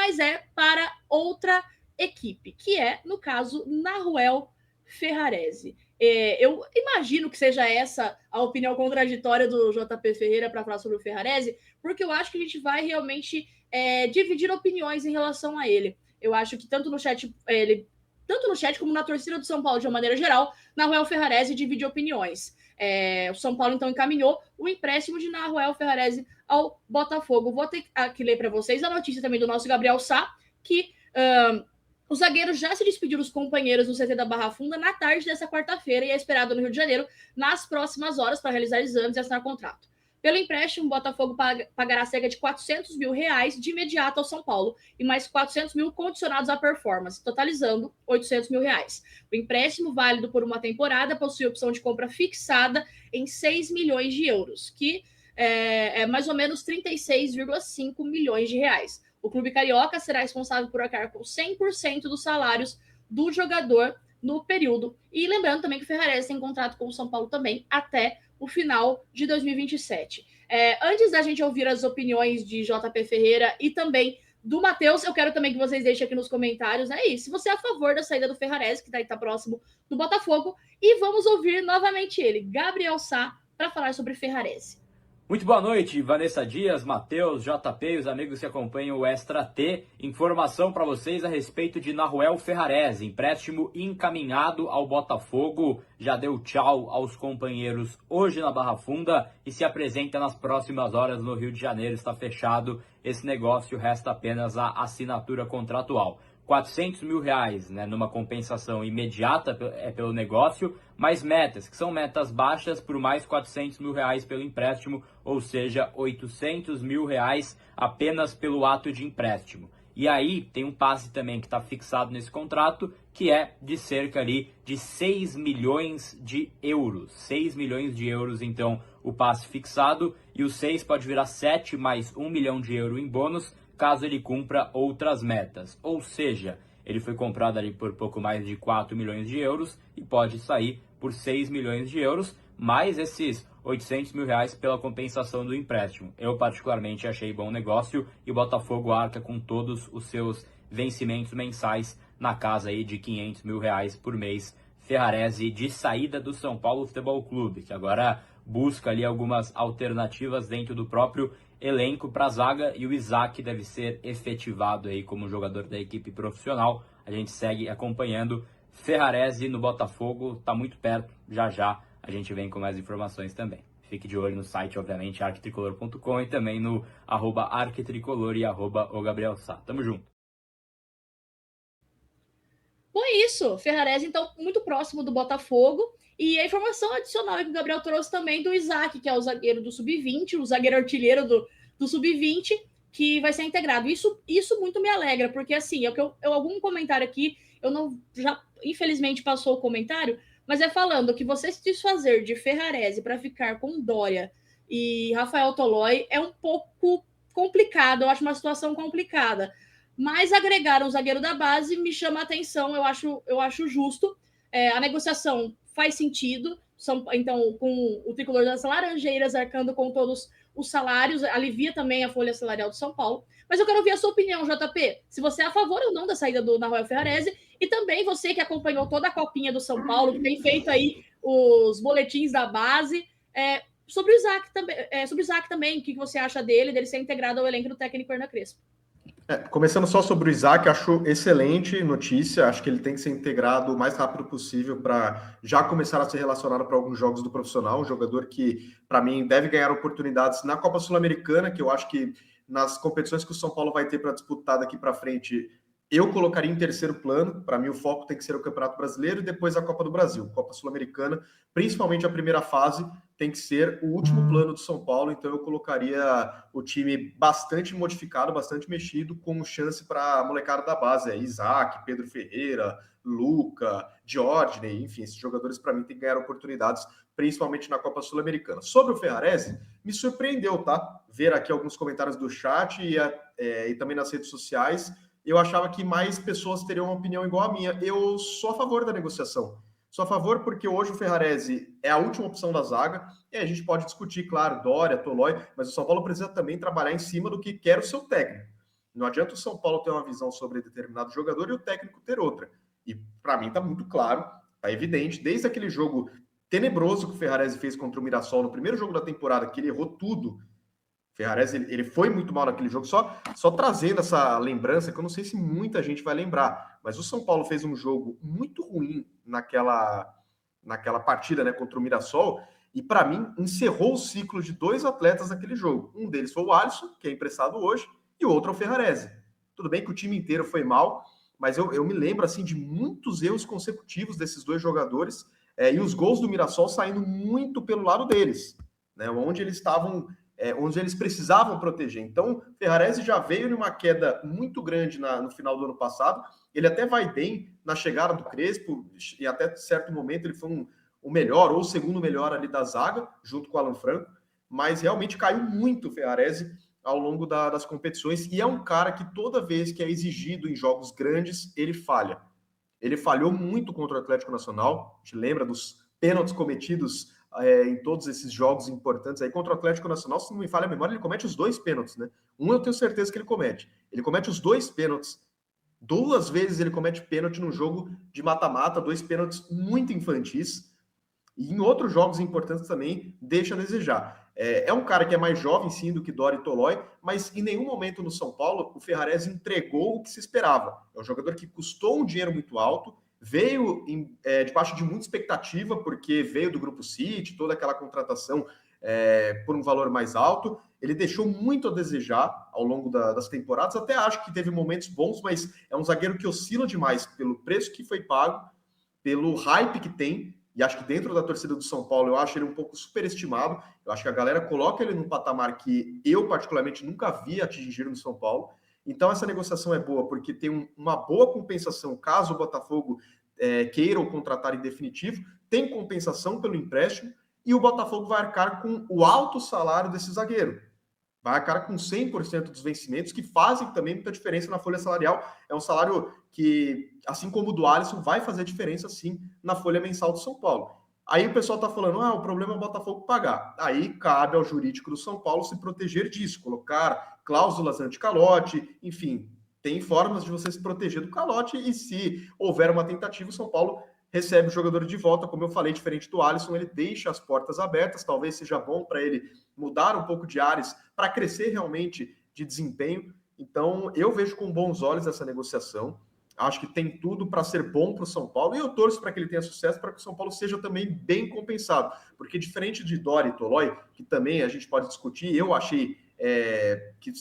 mas é para outra equipe, que é, no caso, Nahuel Ferrarese. Eu imagino que seja essa a opinião contraditória do JP Ferreira para falar sobre o Ferrarese, porque eu acho que a gente vai realmente dividir opiniões em relação a ele. Eu acho que tanto no chat como na torcida do São Paulo, de uma maneira geral, Nahuel Ferrarese divide opiniões. O São Paulo, então, encaminhou o empréstimo de Nahuel Ferrarese ao Botafogo. Vou ter que ler para vocês a notícia também do nosso Gabriel Sá, que o zagueiro já se despediu dos companheiros no CT da Barra Funda na tarde dessa quarta-feira e é esperado no Rio de Janeiro nas próximas horas para realizar exames e assinar contrato. Pelo empréstimo, o Botafogo pagará cerca de R$400 mil de imediato ao São Paulo e mais 400 mil condicionados à performance, totalizando R$800 mil. O empréstimo, válido por uma temporada, possui opção de compra fixada em 6 milhões de euros, que é mais ou menos 36,5 milhões de reais. O clube carioca será responsável por arcar com 100% dos salários do jogador no período. E lembrando também que o Ferrarese tem contrato com o São Paulo também até o final de 2027. Antes da gente ouvir as opiniões de JP Ferreira e também do Matheus, eu quero também que vocês deixem aqui nos comentários, se você é a favor da saída do Ferrarese, que está próximo do Botafogo, e vamos ouvir novamente ele, Gabriel Sá, para falar sobre Ferrarese. Muito boa noite, Vanessa Dias, Matheus, JP e os amigos que acompanham o Extra T. Informação para vocês a respeito de Nahuel Ferrarese, empréstimo encaminhado ao Botafogo. Já deu tchau aos companheiros hoje na Barra Funda e se apresenta nas próximas horas no Rio de Janeiro. Está fechado esse negócio, resta apenas a assinatura contratual. R$400 mil, numa compensação imediata pelo negócio, mais metas, que são metas baixas, por mais R$400 mil pelo empréstimo, ou seja, R$800 mil apenas pelo ato de empréstimo. E aí tem um passe também que está fixado nesse contrato, que é de cerca ali de 6 milhões de euros. 6 milhões de euros, então, o passe fixado, e o 6 pode virar 7 mais 1 milhão de euros em bônus, caso ele cumpra outras metas. Ou seja, ele foi comprado ali por pouco mais de 4 milhões de euros e pode sair por 6 milhões de euros, mais esses R$800 mil pela compensação do empréstimo. Eu particularmente achei bom negócio e o Botafogo arca com todos os seus vencimentos mensais na casa aí de R$500 mil por mês. Ferrarese de saída do São Paulo Futebol Clube, que agora busca ali algumas alternativas dentro do próprio elenco para a zaga, e o Isaac deve ser efetivado aí como jogador da equipe profissional. A gente segue acompanhando. Ferrarese no Botafogo está muito perto, já a gente vem com mais informações também. Fique de olho no site, obviamente, arquitricolor.com, e também no @arquitricolor e @ogabrielsá. Tamo junto. Bom, é isso. Ferrarese, então, muito próximo do Botafogo. E a informação adicional que o Gabriel trouxe também do Isaac, que é o zagueiro do Sub-20, o zagueiro artilheiro do Sub-20, que vai ser integrado. Isso muito me alegra, porque, assim, algum comentário aqui, eu não... já infelizmente passou o comentário, mas falando que você se desfazer de Ferrarese para ficar com Dória e Rafael Tolói é um pouco complicado, eu acho uma situação complicada. Mas agregar um zagueiro da base me chama a atenção, eu acho justo. A negociação faz sentido, então, com o tricolor das Laranjeiras arcando com todos os salários, alivia também a folha salarial do São Paulo. Mas eu quero ouvir a sua opinião, JP, se você é a favor ou não da saída do Nahuel Ferrarese, e também você que acompanhou toda a copinha do São Paulo, que tem feito aí os boletins da base, sobre o Isaac também, o que você acha dele ser integrado ao elenco do técnico Hernan Crespo? Começando só sobre o Isaac, acho excelente notícia, acho que ele tem que ser integrado o mais rápido possível para já começar a ser relacionado para alguns jogos do profissional, um jogador que, para mim, deve ganhar oportunidades na Copa Sul-Americana, que eu acho que nas competições que o São Paulo vai ter para disputar daqui para frente, eu colocaria em terceiro plano. Para mim, o foco tem que ser o Campeonato Brasileiro e depois a Copa do Brasil. Copa Sul-Americana, principalmente a primeira fase, tem que ser o último plano do São Paulo. Então, eu colocaria o time bastante modificado, bastante mexido, com chance para a molecada da base. Isaac, Pedro Ferreira, Luca, Diógenes, enfim, esses jogadores, para mim, têm que ganhar oportunidades, principalmente na Copa Sul-Americana. Sobre o Ferrarese, me surpreendeu, tá? Ver aqui alguns comentários do chat e também nas redes sociais. Eu achava que mais pessoas teriam uma opinião igual a minha. Eu sou a favor da negociação. Sou a favor porque hoje o Ferrarese é a última opção da zaga. E a gente pode discutir, claro, Dória, Tolói, mas o São Paulo precisa também trabalhar em cima do que quer o seu técnico. Não adianta o São Paulo ter uma visão sobre determinado jogador e o técnico ter outra. E para mim está muito claro, está evidente, desde aquele jogo tenebroso que o Ferrarese fez contra o Mirassol no primeiro jogo da temporada, que ele errou tudo. O Ferrarese, ele foi muito mal naquele jogo, só trazendo essa lembrança, que eu não sei se muita gente vai lembrar, mas o São Paulo fez um jogo muito ruim naquela partida, né, contra o Mirassol, e para mim encerrou o ciclo de 2 atletas naquele jogo. Um deles foi o Alisson, que é emprestado hoje, e o outro é o Ferrarese. Tudo bem que o time inteiro foi mal, mas eu me lembro assim de muitos erros consecutivos desses 2 jogadores, e os gols do Mirassol saindo muito pelo lado deles, né, onde eles estavam, onde eles precisavam proteger. Então, Ferrarese já veio numa queda muito grande no final do ano passado. Ele até vai bem na chegada do Crespo, e até certo momento ele foi o melhor ou o segundo melhor ali da zaga, junto com o Alan Franco, mas realmente caiu muito o Ferrarese ao longo das competições, e é um cara que toda vez que é exigido em jogos grandes, ele falha. Ele falhou muito contra o Atlético Nacional, a gente lembra dos pênaltis cometidos em todos esses jogos importantes. Aí contra o Atlético Nacional, se não me falha a memória, ele comete os 2 pênaltis, né? Um eu tenho certeza que ele comete. Ele comete os 2 pênaltis. 2 vezes ele comete pênalti num jogo de mata-mata, 2 pênaltis muito infantis. E em outros jogos importantes também deixa a desejar. É um cara que é mais jovem, sim, do que Dori Tolói, mas em nenhum momento no São Paulo o Ferrarese entregou o que se esperava. É um jogador que custou um dinheiro muito alto, veio debaixo de muita expectativa, porque veio do Grupo City, toda aquela contratação por um valor mais alto. Ele deixou muito a desejar ao longo das temporadas. Até acho que teve momentos bons, mas é um zagueiro que oscila demais pelo preço que foi pago, pelo hype que tem. E acho que dentro da torcida do São Paulo, eu acho ele um pouco superestimado. Eu acho que a galera coloca ele num patamar que eu, particularmente, nunca vi atingir no São Paulo. Então, essa negociação é boa, porque tem uma boa compensação caso o Botafogo queira o contratar em definitivo. Tem compensação pelo empréstimo e o Botafogo vai arcar com o alto salário desse zagueiro. Vai arcar com 100% dos vencimentos, que fazem também muita diferença na folha salarial. É um salário que, assim como o do Alisson, vai fazer diferença, sim, na folha mensal do São Paulo. Aí o pessoal está falando, o problema é o Botafogo pagar. Aí cabe ao jurídico do São Paulo se proteger disso, colocar cláusulas anti-calote, enfim, tem formas de você se proteger do calote, e se houver uma tentativa, o São Paulo recebe o jogador de volta. Como eu falei, diferente do Alisson, ele deixa as portas abertas, talvez seja bom para ele mudar um pouco de ares, para crescer realmente de desempenho. Então, eu vejo com bons olhos essa negociação. Acho que tem tudo para ser bom para o São Paulo, e eu torço para que ele tenha sucesso, para que o São Paulo seja também bem compensado. Porque diferente de Dori e Tolói, que também a gente pode discutir, eu achei que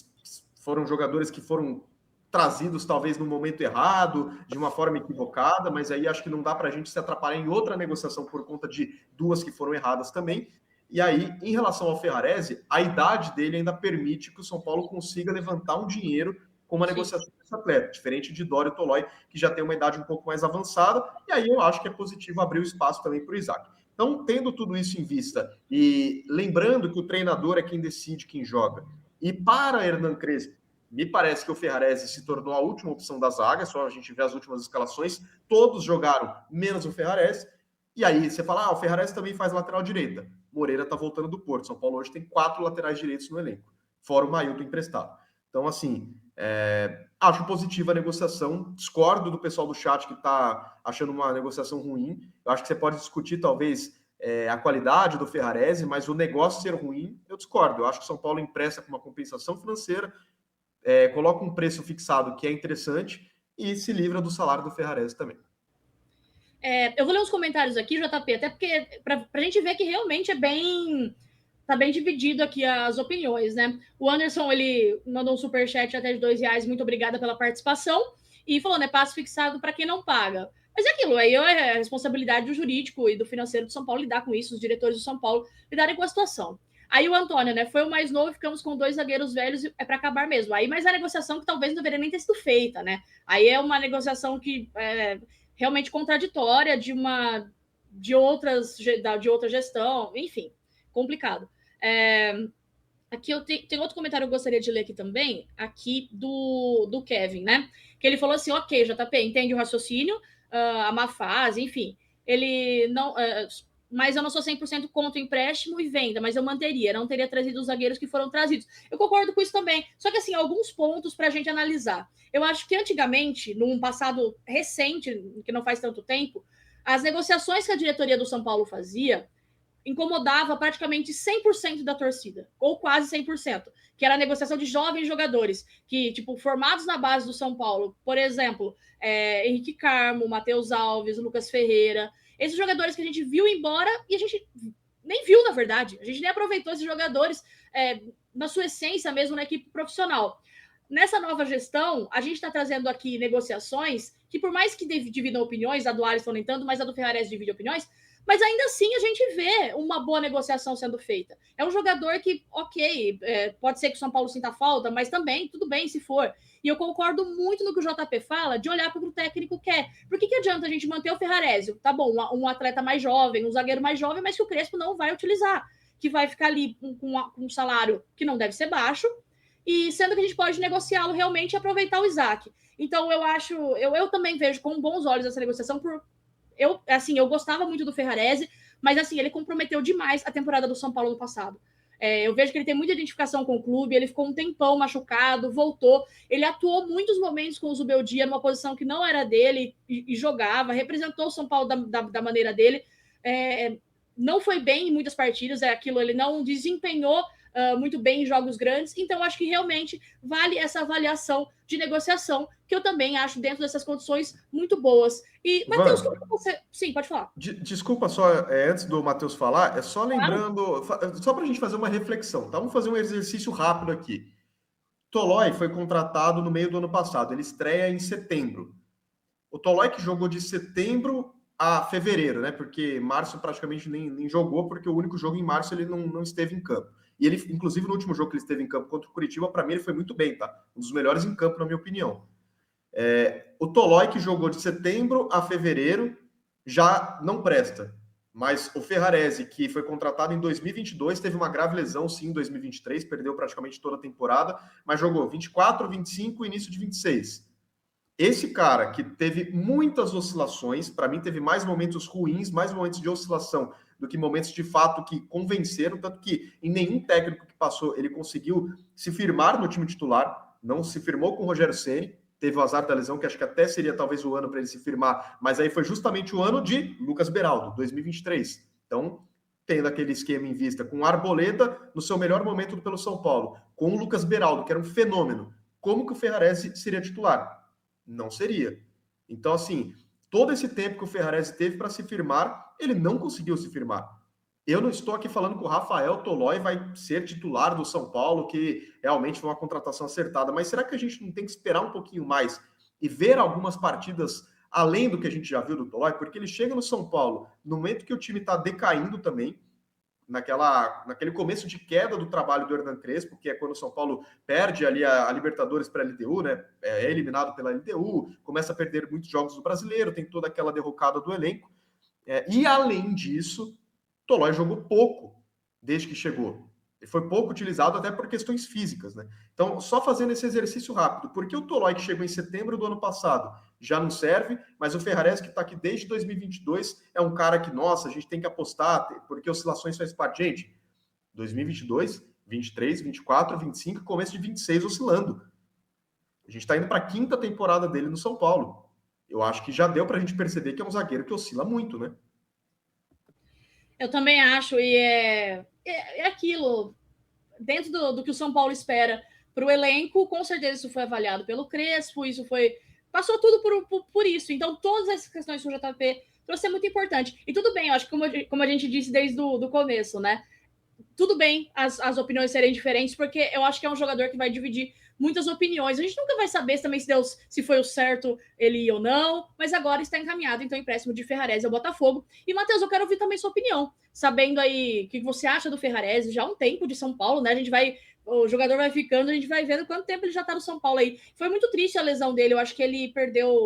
foram jogadores que foram trazidos talvez no momento errado, de uma forma equivocada, mas aí acho que não dá para a gente se atrapalhar em outra negociação por conta de 2 que foram erradas também. E aí, em relação ao Ferrarese, a idade dele ainda permite que o São Paulo consiga levantar um dinheiro com uma negociação desse atleta, diferente de Dori Tolói, que já tem uma idade um pouco mais avançada, e aí eu acho que é positivo abrir o espaço também para o Isaac. Então, tendo tudo isso em vista, e lembrando que o treinador é quem decide quem joga, e para Hernan Crespo, me parece que o Ferrarese se tornou a última opção da zaga, só a gente vê as últimas escalações, todos jogaram, menos o Ferrarese, e aí você fala, o Ferrarese também faz lateral direita. Moreira está voltando do Porto. São Paulo hoje tem 4 laterais direitos no elenco, fora o Mailton emprestado. Então, assim, acho positiva a negociação. Discordo do pessoal do chat que está achando uma negociação ruim. Eu acho que você pode discutir, talvez, a qualidade do Ferrarese, mas o negócio ser ruim, eu discordo. Eu acho que o São Paulo empresta com uma compensação financeira, coloca um preço fixado que é interessante e se livra do salário do Ferrarese também. Eu vou ler os comentários aqui, JP, até porque para a gente ver que realmente tá bem dividido aqui as opiniões, né? O Anderson, ele mandou um superchat até de R$2, muito obrigada pela participação, e falou, né, passo fixado para quem não paga. Mas é aquilo, aí é a responsabilidade do jurídico e do financeiro do São Paulo lidar com isso, os diretores do São Paulo lidarem com a situação. Aí o Antônio, né, foi o mais novo, ficamos com 2 zagueiros velhos, é para acabar mesmo. Aí, mas a negociação que talvez não deveria nem ter sido feita, né? Aí é uma negociação que realmente contraditória de outra gestão, enfim, complicado. Aqui tem outro comentário que eu gostaria de ler aqui também, aqui do Kevin, né? Que ele falou assim, ok, JP, entende o raciocínio, a má fase, enfim. Ele não... mas eu não sou 100% contra o empréstimo e venda, mas eu manteria, não teria trazido os zagueiros que foram trazidos. Eu concordo com isso também, só que assim, alguns pontos para a gente analisar. Eu acho que antigamente, num passado recente, que não faz tanto tempo, as negociações que a diretoria do São Paulo fazia incomodava praticamente 100% da torcida, ou quase 100%, que era a negociação de jovens jogadores, que, tipo, formados na base do São Paulo, por exemplo, Henrique Carmo, Matheus Alves, Lucas Ferreira, esses jogadores que a gente viu embora e a gente nem viu, na verdade, a gente nem aproveitou esses jogadores na sua essência mesmo na equipe profissional. Nessa nova gestão, a gente está trazendo aqui negociações que, por mais que dividam opiniões, a do Alisson nem tanto, mas a do Ferrarese divide opiniões, mas ainda assim a gente vê uma boa negociação sendo feita. É um jogador que, ok, pode ser que o São Paulo sinta falta, mas também tudo bem se for. E eu concordo muito no que o JP fala de olhar para o que o técnico quer. Por que adianta a gente manter o Ferrarese? Tá bom, um atleta mais jovem, um zagueiro mais jovem, mas que o Crespo não vai utilizar, que vai ficar ali com um salário que não deve ser baixo, e sendo que a gente pode negociá-lo realmente e aproveitar o Isaac. Então eu também vejo com bons olhos essa negociação eu gostava muito do Ferrarese, mas assim, ele comprometeu demais a temporada do São Paulo no passado. Eu vejo que ele tem muita identificação com o clube, ele ficou um tempão machucado, voltou, ele atuou muitos momentos com o Zubeldia numa posição que não era dele e jogava, representou o São Paulo da maneira dele, não foi bem em muitas partidas, ele não desempenhou muito bem em jogos grandes, então acho que realmente vale essa avaliação de negociação, que eu também acho dentro dessas condições muito boas. E, Matheus, como você... Sim, pode falar. Desculpa só, antes do Matheus falar, só lembrando, só para a gente fazer uma reflexão, tá? Vamos fazer um exercício rápido aqui. Tolói foi contratado no meio do ano passado, ele estreia em setembro. O Tolói que jogou de setembro a fevereiro, né? Porque março praticamente nem jogou, porque o único jogo em março ele não esteve em campo. E ele, inclusive, no último jogo que ele esteve em campo contra o Curitiba, para mim ele foi muito bem, tá? Um dos melhores em campo, na minha opinião. O Tolói, que jogou de setembro a fevereiro, já não presta. Mas o Ferrarese, que foi contratado em 2022, teve uma grave lesão, sim, em 2023, perdeu praticamente toda a temporada, mas jogou 24, 25 e início de 26. Esse cara, que teve muitas oscilações, para mim teve mais momentos ruins, mais momentos de oscilação do que momentos de fato que convenceram, tanto que em nenhum técnico que passou ele conseguiu se firmar no time titular, não se firmou com o Rogério Ceni, teve o azar da lesão, que acho que até seria talvez o ano para ele se firmar, mas aí foi justamente o ano de Lucas Beraldo, 2023. Então, tendo aquele esquema em vista com o Arboleda no seu melhor momento pelo São Paulo, com o Lucas Beraldo, que era um fenômeno, como que o Ferrarese seria titular? Não seria. Então, assim, todo esse tempo que o Ferrarese teve para se firmar, ele não conseguiu se firmar. Eu não estou aqui falando que o Rafael Tolói vai ser titular do São Paulo, que realmente foi uma contratação acertada, mas será que a gente não tem que esperar um pouquinho mais e ver algumas partidas além do que a gente já viu do Tolói? Porque ele chega no São Paulo, no momento que o time está decaindo também, naquele começo de queda do trabalho do Hernan Crespo, que é quando o São Paulo perde ali a Libertadores para a LDU, né? É eliminado pela LDU, começa a perder muitos jogos do Brasileiro, tem toda aquela derrocada do elenco. E além disso, Tolói jogou pouco desde que chegou. Ele foi pouco utilizado até por questões físicas, né? Então, só fazendo esse exercício rápido, porque o Tolói que chegou em setembro do ano passado já não serve, mas o Ferrarese que está aqui desde 2022 é um cara que, nossa, a gente tem que apostar, porque oscilações faz parte. Gente, 2022, 23, 24, 25 e começo de 26 oscilando. A gente está indo para a quinta temporada dele no São Paulo. Eu acho que já deu para a gente perceber que é um zagueiro que oscila muito, né? Eu também acho, e é aquilo, dentro do que o São Paulo espera para o elenco, com certeza isso foi avaliado pelo Crespo, passou tudo por isso. Então, todas essas questões que o JP trouxe é muito importante. E tudo bem, eu acho que como a gente disse desde o começo, né? Tudo bem as opiniões serem diferentes, porque eu acho que é um jogador que vai dividir muitas opiniões. A gente nunca vai saber também se foi o certo ele ir ou não, mas agora está encaminhado, então, empréstimo de Ferrarese ao Botafogo. E, Matheus, eu quero ouvir também sua opinião, sabendo aí o que você acha do Ferrarese, já há um tempo de São Paulo, né? O jogador vai ficando, a gente vai vendo quanto tempo ele já está no São Paulo aí. Foi muito triste a lesão dele, eu acho que ele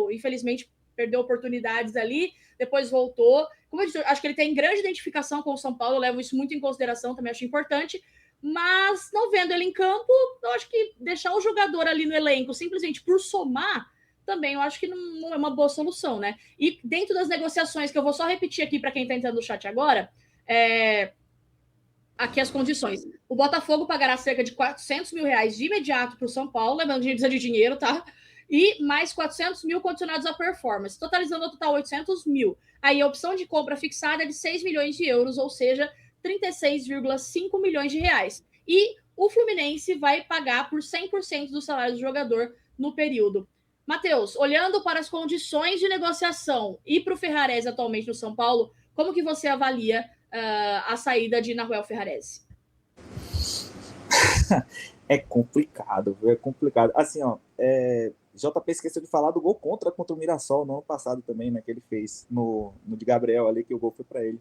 infelizmente, perdeu oportunidades ali, depois voltou. Como eu disse, acho que ele tem grande identificação com o São Paulo, eu levo isso muito em consideração, também acho importante, mas não vendo ele em campo, eu acho que deixar o jogador ali no elenco simplesmente por somar também eu acho que não é uma boa solução, né? E dentro das negociações, que eu vou só repetir aqui para quem está entrando no chat agora, aqui as condições. O Botafogo pagará cerca de R$400 mil de imediato para o São Paulo, lembrando que a gente precisa de dinheiro, tá? E mais 400 mil condicionados à performance, totalizando no total 800 mil. Aí a opção de compra fixada é de 6 milhões de euros, ou seja, 36,5 milhões de reais. E o Fluminense vai pagar por 100% do salário do jogador no período. Matheus, olhando para as condições de negociação e para o Ferrarese atualmente no São Paulo, como que você avalia a saída de Nahuel Ferrarese? É complicado, é complicado. Assim, ó, JP esqueceu de falar do gol contra o Mirassol no ano passado também, né, que ele fez no de Gabriel ali, que o gol foi para ele.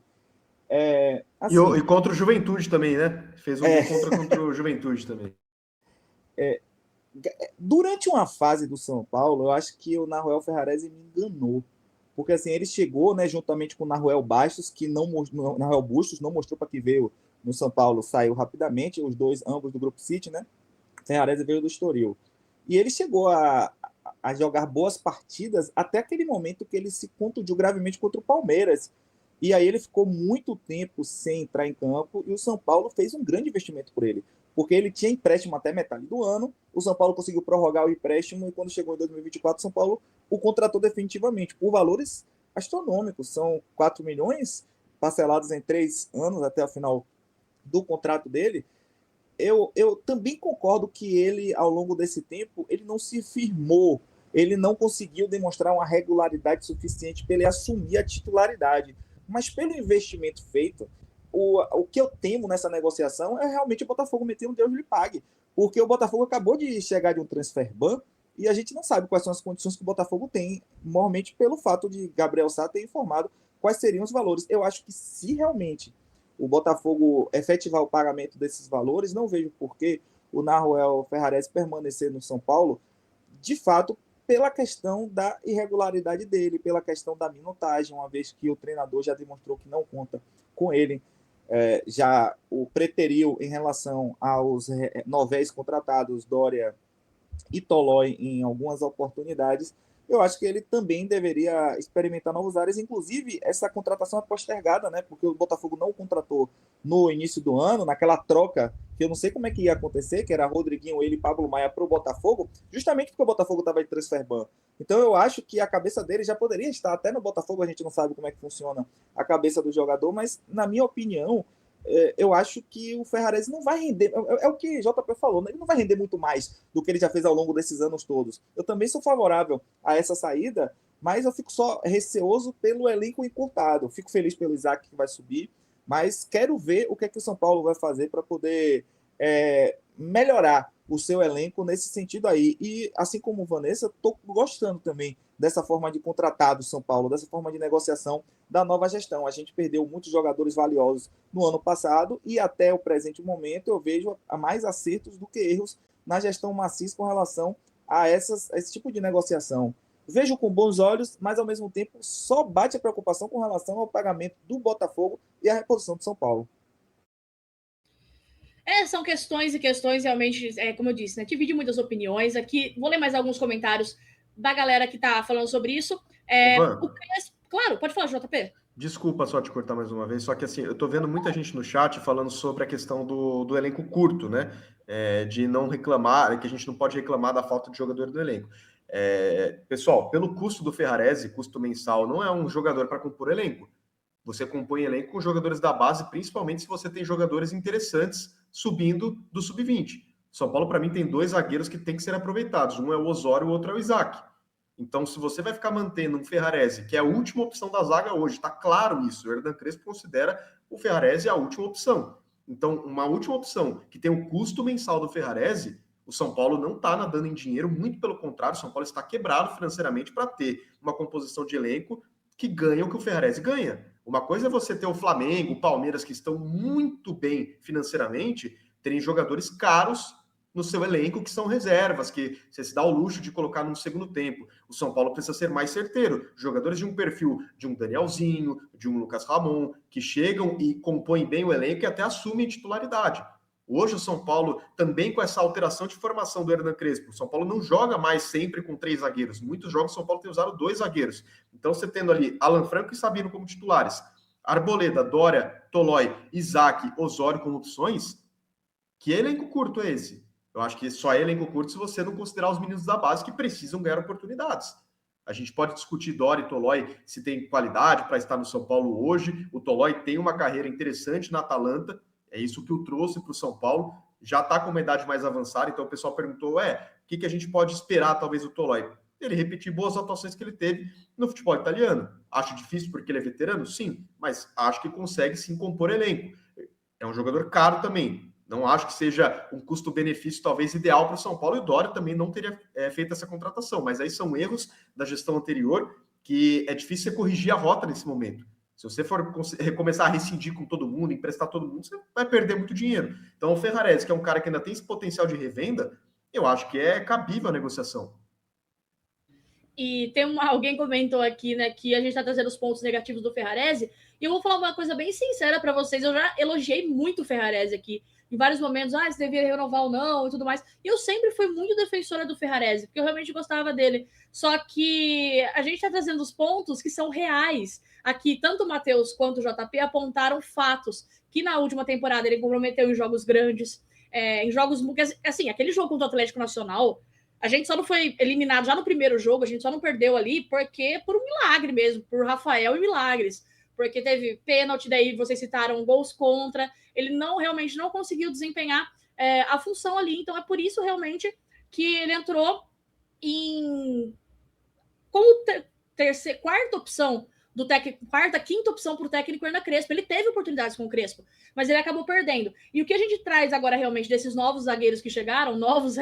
Assim, e contra o Juventude também, né? Fez um gol contra o Juventude também. Durante uma fase do São Paulo, eu acho que o Nahuel Ferrarese me enganou. Porque assim, ele chegou, né, juntamente com o Nahuel Bastos, que Nahuel Bustos não mostrou para que veio no São Paulo, saiu rapidamente, os dois, ambos do Grupo City, né? Ferrarese veio do Estoril. E ele chegou a jogar boas partidas até aquele momento que ele se contundiu gravemente contra o Palmeiras. E aí ele ficou muito tempo sem entrar em campo e o São Paulo fez um grande investimento por ele. Porque ele tinha empréstimo até metade do ano, o São Paulo conseguiu prorrogar o empréstimo e quando chegou em 2024, o São Paulo o contratou definitivamente por valores astronômicos. São 4 milhões parcelados em 3 anos até o final do contrato dele. Eu também concordo que ele, ao longo desse tempo, ele não se firmou, ele não conseguiu demonstrar uma regularidade suficiente para ele assumir a titularidade. Mas pelo investimento feito, o que eu temo nessa negociação é realmente o Botafogo meter um Deus lhe pague. Porque o Botafogo acabou de chegar de um transfer ban e a gente não sabe quais são as condições que o Botafogo tem, normalmente pelo fato de Gabriel Sá ter informado quais seriam os valores. Eu acho que se realmente o Botafogo efetivar o pagamento desses valores, não vejo por que o Nahuel Ferrarese permanecer no São Paulo, de fato, pela questão da irregularidade dele, pela questão da minutagem, uma vez que o treinador já demonstrou que não conta com ele. Já o preteriu em relação aos novéis contratados, Dória e Tolói, em algumas oportunidades. Eu acho que ele também deveria experimentar novos áreas, inclusive essa contratação é postergada, né? Porque o Botafogo não contratou no início do ano, naquela troca, que eu não sei como é que ia acontecer, que era Rodriguinho, ele e Pablo Maia para o Botafogo, justamente porque o Botafogo estava de transfer ban. Então eu acho que a cabeça dele já poderia estar até no Botafogo, a gente não sabe como é que funciona a cabeça do jogador, mas na minha opinião, eu acho que o Ferrarese não vai render, é o que o JP falou, né? Ele não vai render muito mais do que ele já fez ao longo desses anos todos. Eu também sou favorável a essa saída, mas eu fico só receoso pelo elenco encurtado. Fico feliz pelo Isaac que vai subir, mas quero ver o que é que o São Paulo vai fazer para poder melhorar o seu elenco nesse sentido aí. E assim como o Vanessa, estou gostando também dessa forma de contratar do São Paulo, dessa forma de negociação da nova gestão. A gente perdeu muitos jogadores valiosos no ano passado e até o presente momento eu vejo mais acertos do que erros na gestão maciça com relação a esse tipo de negociação. Vejo com bons olhos, mas ao mesmo tempo só bate a preocupação com relação ao pagamento do Botafogo e a reposição do São Paulo. São questões e questões realmente, como eu disse, né? Divide muitas opiniões. Aqui, vou ler mais alguns comentários da galera que está falando sobre isso. Claro, pode falar, JP. Desculpa só te cortar mais uma vez, só que assim, eu tô vendo muita gente no chat falando sobre a questão do elenco curto, né? De não reclamar, que a gente não pode reclamar da falta de jogador no elenco. Pessoal, pelo custo do Ferrarese, custo mensal, não é um jogador para compor elenco. Você compõe elenco com jogadores da base, principalmente se você tem jogadores interessantes subindo do sub-20. São Paulo, para mim, tem 2 zagueiros que tem que ser aproveitados. Um é o Osório, o outro é o Isaac. Então, se você vai ficar mantendo um Ferrarese, que é a última opção da zaga hoje, está claro isso, o Hernan Crespo considera o Ferrarese a última opção. Então, uma última opção que tem o custo mensal do Ferrarese, o São Paulo não está nadando em dinheiro, muito pelo contrário, o São Paulo está quebrado financeiramente para ter uma composição de elenco que ganha o que o Ferrarese ganha. Uma coisa é você ter o Flamengo, o Palmeiras, que estão muito bem financeiramente, terem jogadores caros no seu elenco que são reservas, que você se dá o luxo de colocar no segundo tempo. O São Paulo precisa ser mais certeiro. Jogadores de um perfil de um Danielzinho, de um Lucas Ramon, que chegam e compõem bem o elenco e até assumem titularidade. Hoje o São Paulo, também com essa alteração de formação do Hernan Crespo, o São Paulo não joga mais sempre com 3 zagueiros. Muitos jogos o São Paulo tem usado 2 zagueiros. Então você tendo ali Alan Franco e Sabino como titulares, Arboleda, Dória, Tolói, Isaac, Osório como opções, que elenco curto é esse? Eu acho que só é elenco curto se você não considerar os meninos da base que precisam ganhar oportunidades. A gente pode discutir Dória e Tolói se tem qualidade para estar no São Paulo hoje. O Tolói tem uma carreira interessante na Atalanta, é isso que o trouxe para o São Paulo. Já está com uma idade mais avançada, então o pessoal perguntou, o que a gente pode esperar, talvez, do Tolói? Ele repetir boas atuações que ele teve no futebol italiano. Acho difícil porque ele é veterano? Sim, mas acho que consegue sim compor elenco. É um jogador caro também. Não acho que seja um custo-benefício talvez ideal para o São Paulo, e o Dória também não teria feito essa contratação. Mas aí são erros da gestão anterior que é difícil você corrigir a rota nesse momento. Se você for começar a rescindir com todo mundo, emprestar todo mundo, você vai perder muito dinheiro. Então o Ferrarese, que é um cara que ainda tem esse potencial de revenda, eu acho que é cabível a negociação. E tem alguém comentou aqui, né, que a gente está trazendo os pontos negativos do Ferrarese, e eu vou falar uma coisa bem sincera para vocês, eu já elogiei muito o Ferrarese aqui, em vários momentos, se devia renovar ou não, e tudo mais, e eu sempre fui muito defensora do Ferrarese, porque eu realmente gostava dele, só que a gente está trazendo os pontos que são reais. Aqui, tanto o Matheus quanto o JP apontaram fatos, que na última temporada ele comprometeu em jogos grandes, em jogos, assim, aquele jogo contra o Atlético Nacional, a gente só não foi eliminado já no primeiro jogo, a gente só não perdeu ali porque por um milagre mesmo, por Rafael e milagres. Porque teve pênalti, daí vocês citaram gols contra, ele realmente não conseguiu desempenhar a função ali. Então é por isso realmente que ele entrou como quarta opção do técnico, quinta opção para o técnico Hernan Crespo. Ele teve oportunidades com o Crespo, mas ele acabou perdendo. E o que a gente traz agora realmente desses novos zagueiros que chegaram, novos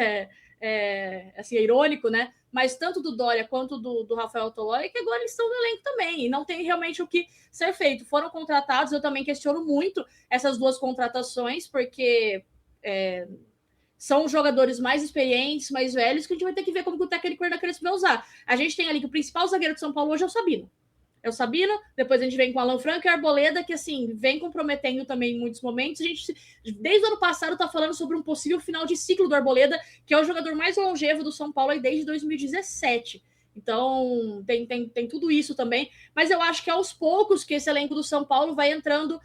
assim, é irônico, né? Mas tanto do Dória quanto do Rafael Tolói, que agora eles estão no elenco também, e não tem realmente o que ser feito. Foram contratados, eu também questiono muito essas duas contratações, porque são jogadores mais experientes, mais velhos, que a gente vai ter que ver como que o técnico Hernan Crespo vai usar. A gente tem ali que o principal zagueiro de São Paulo hoje é o Sabino. É o Sabino, depois a gente vem com o Alan Franco e a Arboleda, que assim, vem comprometendo também em muitos momentos. A gente, desde o ano passado, está falando sobre um possível final de ciclo do Arboleda, que é o jogador mais longevo do São Paulo aí desde 2017. Então, tem tudo isso também. Mas eu acho que aos poucos que esse elenco do São Paulo vai entrando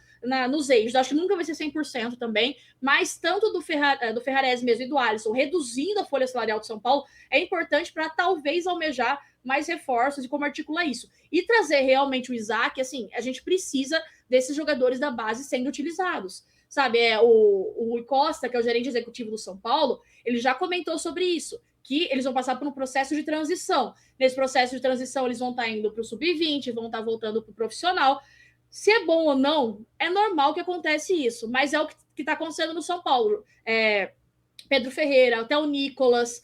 nos eixos. Eu acho que nunca vai ser 100% também, mas tanto do Ferrarese mesmo e do Alisson, reduzindo a folha salarial do São Paulo, é importante para talvez almejar mais reforços e como articular isso. E trazer realmente o Isaac, assim, a gente precisa desses jogadores da base sendo utilizados. Sabe, o Rui Costa, que é o gerente executivo do São Paulo, ele já comentou sobre isso, que eles vão passar por um processo de transição. Nesse processo de transição, eles vão estar indo para o sub-20, vão estar voltando para o profissional. Se é bom ou não, é normal que acontece isso, mas é o que está acontecendo no São Paulo. Pedro Ferreira, até o Nicolas,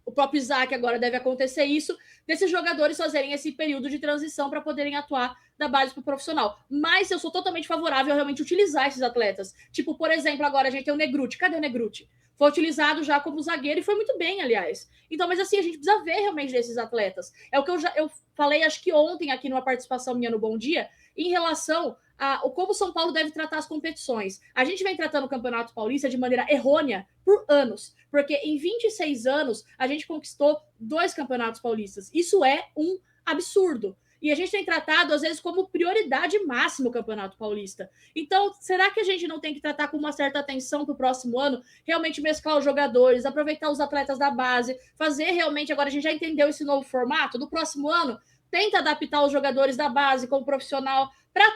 o próprio Isaac agora deve acontecer isso, desses jogadores fazerem esse período de transição para poderem atuar da base para o profissional. Mas eu sou totalmente favorável a realmente utilizar esses atletas. Tipo, por exemplo, agora a gente tem o Negruti. Cadê o Negruti? Foi utilizado já como zagueiro e foi muito bem, aliás. Então, mas assim, a gente precisa ver realmente desses atletas. É o que eu falei, acho que ontem, aqui numa participação minha no Bom Dia, em relação a como o São Paulo deve tratar as competições. A gente vem tratando o Campeonato Paulista de maneira errônea por anos, porque em 26 anos a gente conquistou 2 campeonatos paulistas. Isso é um absurdo. E a gente tem tratado, às vezes, como prioridade máxima o Campeonato Paulista. Então, será que a gente não tem que tratar com uma certa atenção para o próximo ano? Realmente mesclar os jogadores, aproveitar os atletas da base, fazer realmente, agora a gente já entendeu esse novo formato, do próximo ano, tenta adaptar os jogadores da base como profissional para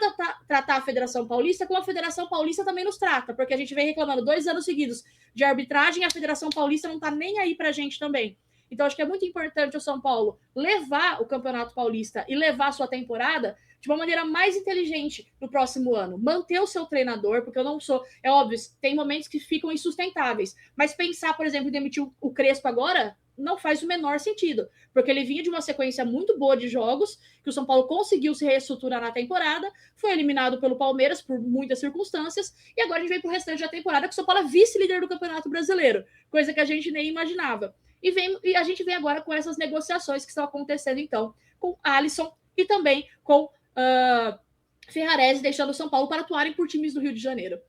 tratar a Federação Paulista, como a Federação Paulista também nos trata, porque a gente vem reclamando 2 anos seguidos de arbitragem e a Federação Paulista não está nem aí para a gente também. Então, acho que é muito importante o São Paulo levar o Campeonato Paulista e levar a sua temporada de uma maneira mais inteligente no próximo ano. Manter o seu treinador, porque eu não sou... É óbvio, tem momentos que ficam insustentáveis, mas pensar, por exemplo, em demitir o Crespo agora não faz o menor sentido, porque ele vinha de uma sequência muito boa de jogos, que o São Paulo conseguiu se reestruturar na temporada, foi eliminado pelo Palmeiras por muitas circunstâncias, e agora a gente vem para o restante da temporada, que o São Paulo é vice-líder do Campeonato Brasileiro, coisa que a gente nem imaginava. E a gente vem agora com essas negociações que estão acontecendo, então, com Alisson e também com Ferrarese, deixando o São Paulo para atuarem por times do Rio de Janeiro.